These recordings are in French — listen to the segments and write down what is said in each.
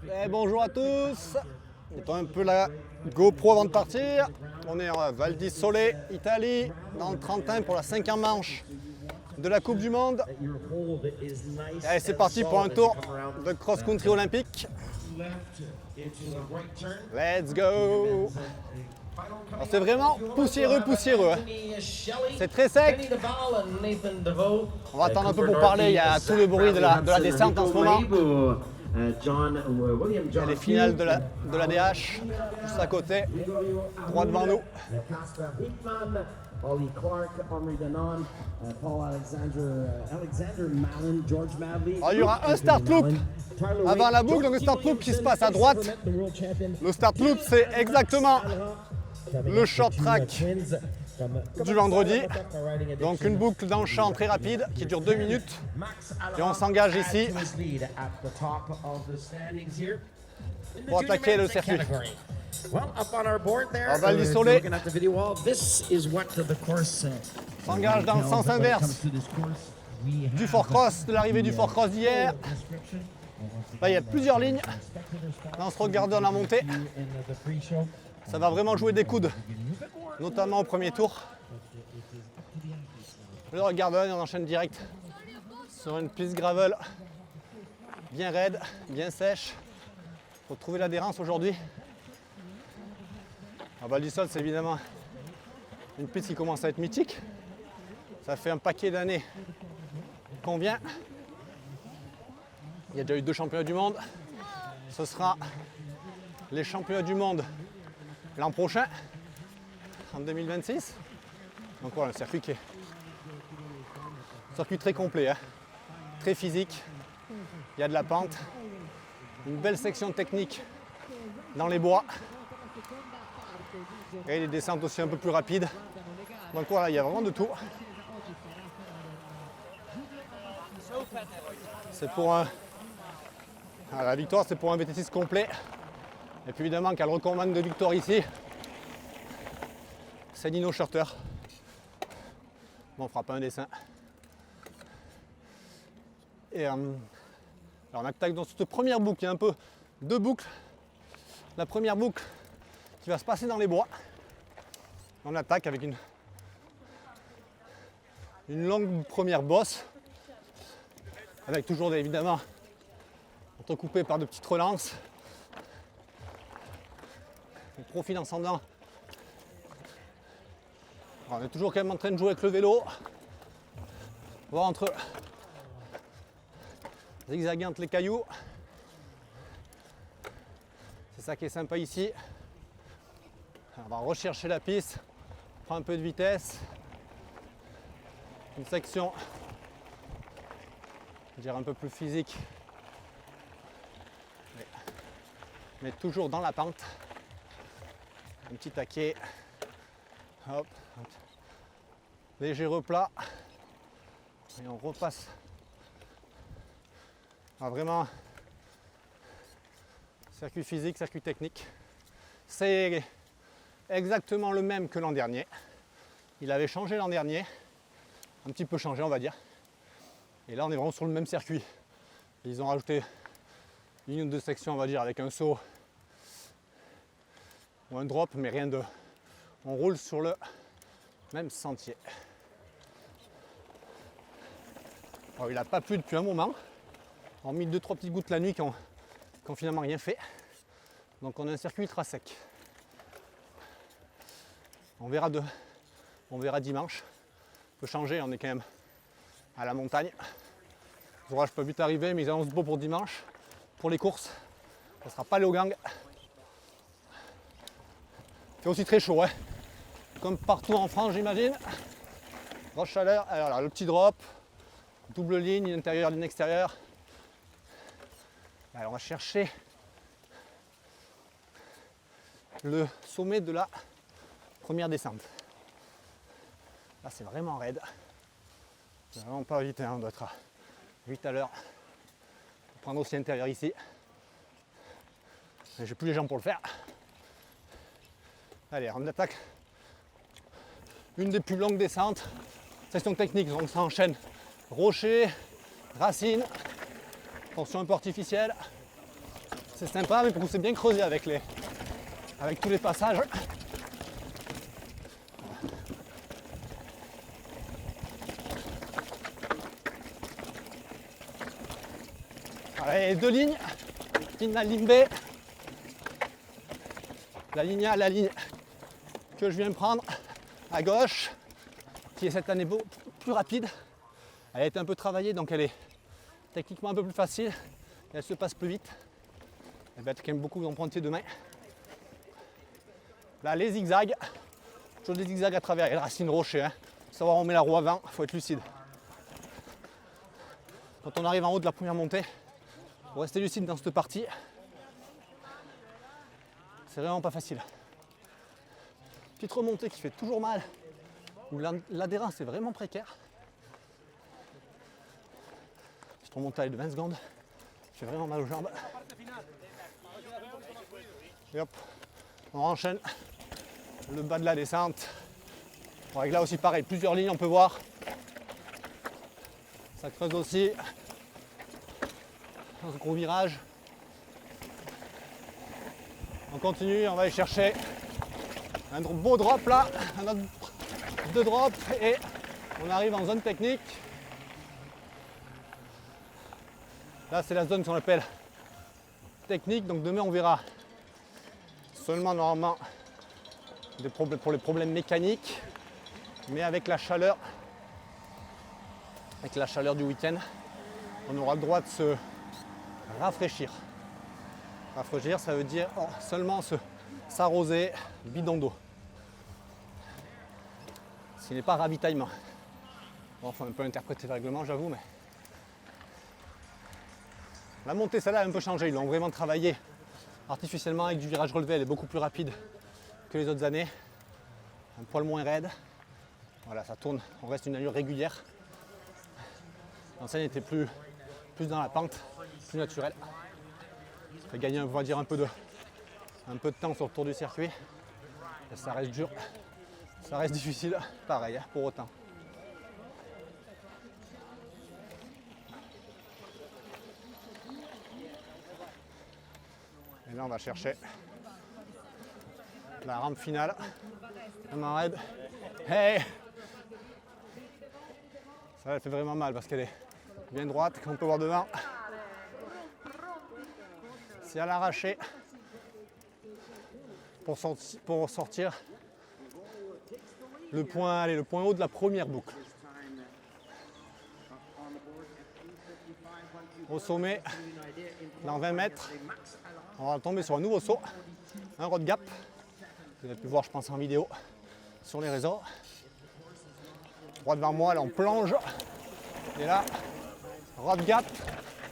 Et bonjour à tous. Mettons un peu la GoPro avant de partir. On est en Val di Sole, Italie, dans le Trentin pour la 5e manche de la Coupe du Monde. Et allez, c'est parti pour un tour de cross-country olympique. Let's go. C'est vraiment poussiéreux. Hein. C'est très sec. On va attendre un peu pour parler. Il y a tout le bruit de la descente en ce moment. Il y a les finales de la DH juste à côté, droit devant nous. Alors, il y aura un start loop avant la boucle, donc un start loop qui se passe à droite. Le start loop, c'est exactement le short track du vendredi. Donc une boucle dans le champ très rapide qui dure 2 minutes. Et on s'engage ici pour attaquer le circuit. On va l'isoler. On s'engage dans le sens inverse du Four Cross, de l'arrivée du Four Cross d'hier. Là, il y a plusieurs lignes. Là, on se regarde dans la montée. Ça va vraiment jouer des coudes, notamment au premier tour. Le regard on enchaîne direct sur une piste gravel bien raide, bien sèche. Il faut trouver l'adhérence aujourd'hui. Val di Sole, c'est évidemment une piste qui commence à être mythique. Ça fait un paquet d'années qu'on vient. Il y a déjà eu 2 championnats du monde. Ce sera les championnats du monde l'an prochain, en 2026. Donc voilà, un circuit qui est un circuit très complet, hein. Très physique. Il y a de la pente, une belle section technique dans les bois et les descentes aussi un peu plus rapides. Donc voilà, il y a vraiment de tout. C'est pour la victoire, c'est pour un VT6 complet. Et puis évidemment, qui a le recordman de victoire ici, c'est Nino Schurter. Bon, on fera pas un dessin. Et alors on attaque dans cette première boucle. Il y a un peu 2 boucles. La première boucle qui va se passer dans les bois. On attaque avec une longue première bosse. Avec toujours évidemment entrecoupé par de petites relances. Le profil ascendant. On est toujours quand même en train de jouer avec le vélo. Voir entre zigzaguer entre les cailloux. C'est ça qui est sympa ici. On va rechercher la piste, prendre un peu de vitesse. Une section, je dirais un peu plus physique, mais toujours dans la pente. Un petit taquet, hop, léger replat, et on repasse. Alors vraiment, circuit physique, circuit technique. C'est exactement le même que l'an dernier. Il avait changé l'an dernier, un petit peu changé on va dire. Et là on est vraiment sur le même circuit. Ils ont rajouté une ou 2 sections on va dire avec un saut ou un drop, mais rien de... On roule sur le même sentier. Alors, il n'a pas plu depuis un moment. On a mis 2-3 petites gouttes la nuit qui ont finalement rien fait. Donc on a un circuit ultra sec. On verra dimanche. On peut changer, on est quand même à la montagne. Les orages peuvent vite arriver, mais ils annoncent beau pour dimanche. Pour les courses, ça ne sera pas le gang. Il fait aussi très chaud, hein. Comme partout en France j'imagine. Grosse chaleur. Alors là, le petit drop, double ligne, ligne intérieure, ligne extérieure. Alors on va chercher le sommet de la première descente. Là c'est vraiment raide. C'est vraiment pas vite, hein. On doit être à 8 à l'heure. Prendre aussi l'intérieur ici. J'ai plus les jambes pour le faire. Allez, on attaque une des plus longues descentes. Section technique, donc ça enchaîne rocher, racines, tension un peu artificielle. C'est sympa, mais pour vous c'est bien creusé avec tous les passages. Allez, 2 lignes. Ligne A, ligne B. La ligne A, la ligne que je viens de prendre à gauche, qui est cette année beaucoup plus rapide. Elle a été un peu travaillée, donc elle est techniquement un peu plus facile. Et elle se passe plus vite. Elle va être quand même beaucoup emprunté demain. Là, les zigzags. Toujours des zigzags à travers. Il y a les racines rochers. Hein. Pour savoir où on met la roue avant, il faut être lucide. Quand on arrive en haut de la première montée, il faut rester lucide dans cette partie. C'est vraiment pas facile. Petite remontée qui fait toujours mal, où l'adhérence est vraiment précaire. Petite remontée de 20 secondes, qui fait vraiment mal aux jambes. Et hop, on enchaîne le bas de la descente. Bon, avec là aussi pareil, plusieurs lignes on peut voir. Ça creuse aussi dans ce gros virage. On continue, on va aller chercher un beau drop là, un autre 2 drops et on arrive en zone technique. Là c'est la zone qu'on appelle technique, donc demain on verra seulement normalement pour les problèmes mécaniques, mais avec la chaleur du week-end, on aura le droit de se rafraîchir. Rafraîchir, ça veut dire seulement s'arroser bidon d'eau. Ce n'est pas ravitaillement. Bon, faut un peu interpréter le règlement, j'avoue, mais la montée, celle-là, a un peu changé. Ils l'ont vraiment travaillé artificiellement avec du virage relevé. Elle est beaucoup plus rapide que les autres années. Un poil moins raide. Voilà, ça tourne. On reste une allure régulière. L'ancienne était plus dans la pente, plus naturelle. Ça fait gagner, on va dire, un peu de temps sur le tour du circuit. Et ça reste dur. Ça reste difficile, pareil, pour autant. Et là, on va chercher la rampe finale. Un raid. Hey! Ça, elle fait vraiment mal parce qu'elle est bien droite, comme on peut voir devant. C'est à l'arraché pour sortir le point haut de la première boucle. Au sommet, dans 20 mètres, on va tomber sur un nouveau saut, un road gap. Vous avez pu voir, je pense, en vidéo sur les réseaux. Droit devant moi, là on plonge. Et là, road gap,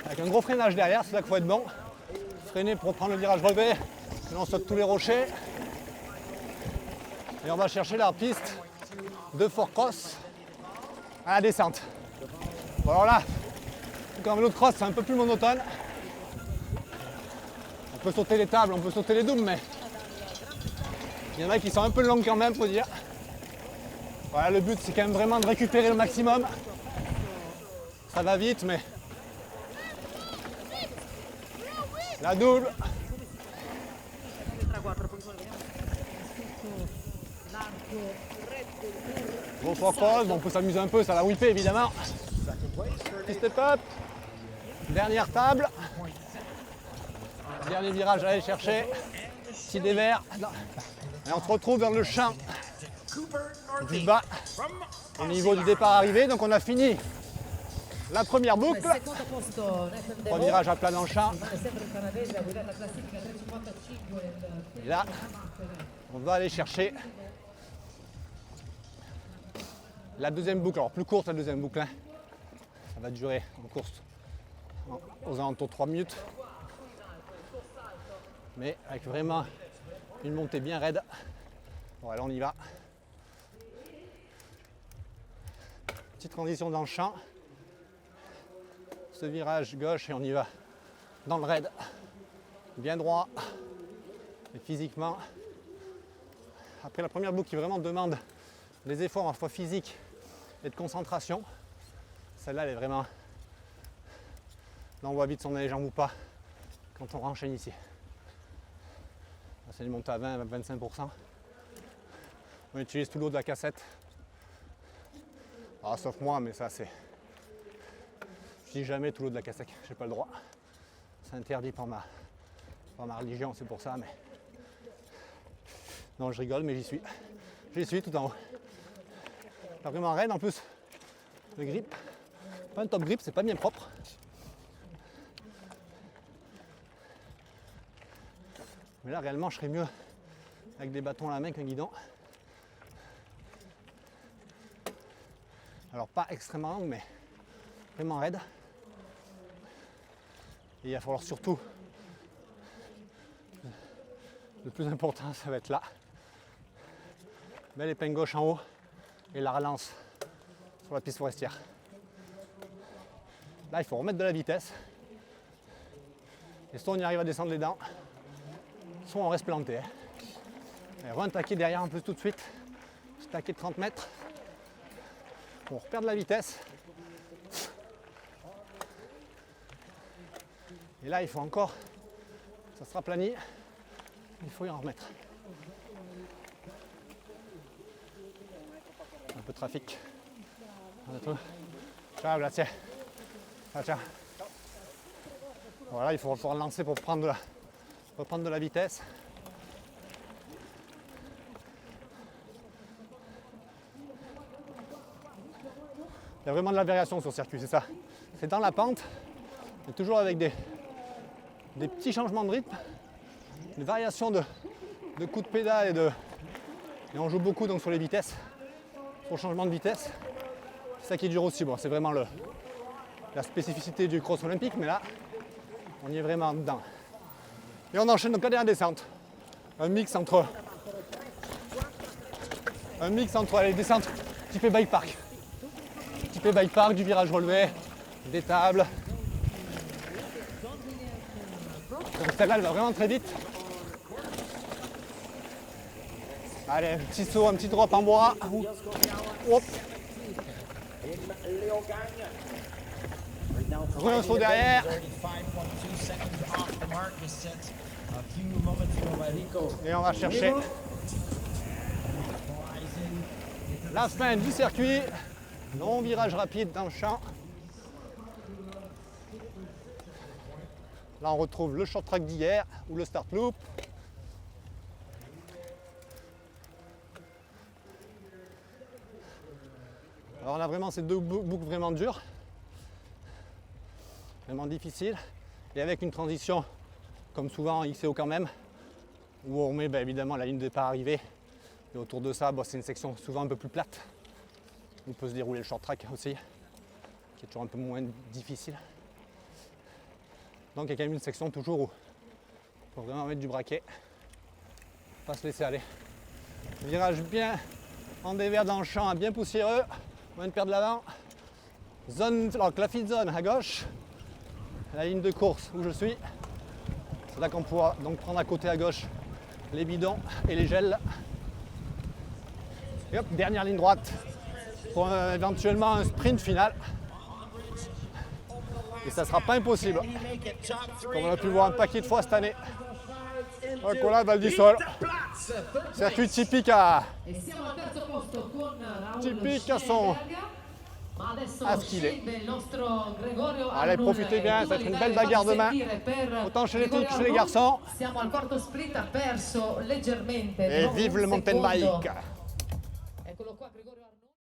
avec un gros freinage derrière, c'est là qu'il faut être bon. Freiner pour prendre le virage relevé, sinon on saute tous les rochers. Et on va chercher la piste de Fort Cross à la descente. Bon alors là, comme l'autre cross, c'est un peu plus monotone. On peut sauter les tables, on peut sauter les doubles, mais il y en a qui sont un peu longues quand même, faut dire. Voilà, le but c'est quand même vraiment de récupérer le maximum. Ça va vite, mais la double. Gros Fort Cross, on peut s'amuser un peu, ça va whipper évidemment. Petit step up. Dernière table. Dernier virage à aller chercher. Petit dévers. Et on se retrouve dans le champ du bas au niveau du départ arrivé. Donc on a fini la première boucle. 3 virages à plat dans le champ. Et là, on va aller chercher la deuxième boucle. Alors plus courte la deuxième boucle. Hein. Ça va durer en course aux alentours de 3 minutes. Mais avec vraiment une montée bien raide. Bon, allez, on y va. Petite transition dans le champ. Ce virage gauche et on y va dans le raid. Bien droit. Et physiquement. Après la première boucle qui vraiment demande des efforts à la fois physiques et de concentration. Celle-là, elle est vraiment... Là, on voit vite si on a les jambes ou pas. quand on renchaîne ici. C'est une montée à 20-25%. On utilise tout l'eau de la cassette. Ah, sauf moi, mais ça c'est... Je dis jamais tout l'eau de la cassette, j'ai pas le droit. C'est interdit par ma religion, c'est pour ça, mais... Non, je rigole, mais j'y suis. J'y suis tout en haut. Pas vraiment raide en plus. Le grip. Pas un top grip, c'est pas bien propre. Mais là, réellement, je serais mieux avec des bâtons à la main qu'un guidon. Alors, pas extrêmement long, mais vraiment raide. Et il va falloir surtout, le plus important, ça va être là. Belle épingle gauche en haut et la relance sur la piste forestière. Là, il faut remettre de la vitesse. Et soit on y arrive à descendre les dents, soit on reste planté. Et re-taquer derrière en plus tout de suite. Petit taquet de 30 mètres. On repère de la vitesse. Et là, il faut encore, ça sera plani, il faut y en remettre. Un peu de trafic. Ciao, grazie. Ciao, ciao. Voilà, il faut relancer pour reprendre de la vitesse. Il y a vraiment de la variation sur le circuit, c'est ça. C'est dans la pente, mais toujours avec des petits changements de rythme, une variation de coups de pédale et on joue beaucoup donc sur les vitesses, sur le changement de vitesse. C'est ça qui est dur aussi. Bon, c'est vraiment la spécificité du cross olympique, mais là, on y est vraiment dedans. Et on enchaîne donc la dernière descente. Un mix entre les descentes typées bike park. Typées bike park, du virage relevé, des tables. Donc celle-là, elle va vraiment très vite. Allez, un petit saut, un petit drop en bois. Hop. Un saut derrière. Et on va chercher la fin du circuit. Long virage rapide dans le champ. Là, on retrouve le short track d'hier ou le start loop. Alors, on a vraiment ces deux boucles vraiment dures, vraiment difficiles, et avec une transition, comme souvent en ICO quand même, où on met évidemment la ligne de départ arrivée, et autour de ça, c'est une section souvent un peu plus plate. On peut se dérouler le short track aussi, qui est toujours un peu moins difficile. Donc il y a quand même une section toujours où il faut vraiment mettre du braquet, pas se laisser aller. Virage bien en dévers dans le champ, bien poussiéreux, on vient de perdre l'avant. Zone, alors la file zone à gauche, la ligne de course où je suis. C'est là qu'on pourra donc prendre à côté à gauche les bidons et les gels. Et hop, dernière ligne droite pour éventuellement un sprint final. Et ça ne sera pas impossible, comme on a pu voir un paquet de fois cette année. Voilà Val di Sole, circuit typique à ce qu'il est. Allez, profitez bien, ça va être une belle bagarre demain, autant chez les filles que chez les garçons. Et vive le mountain bike!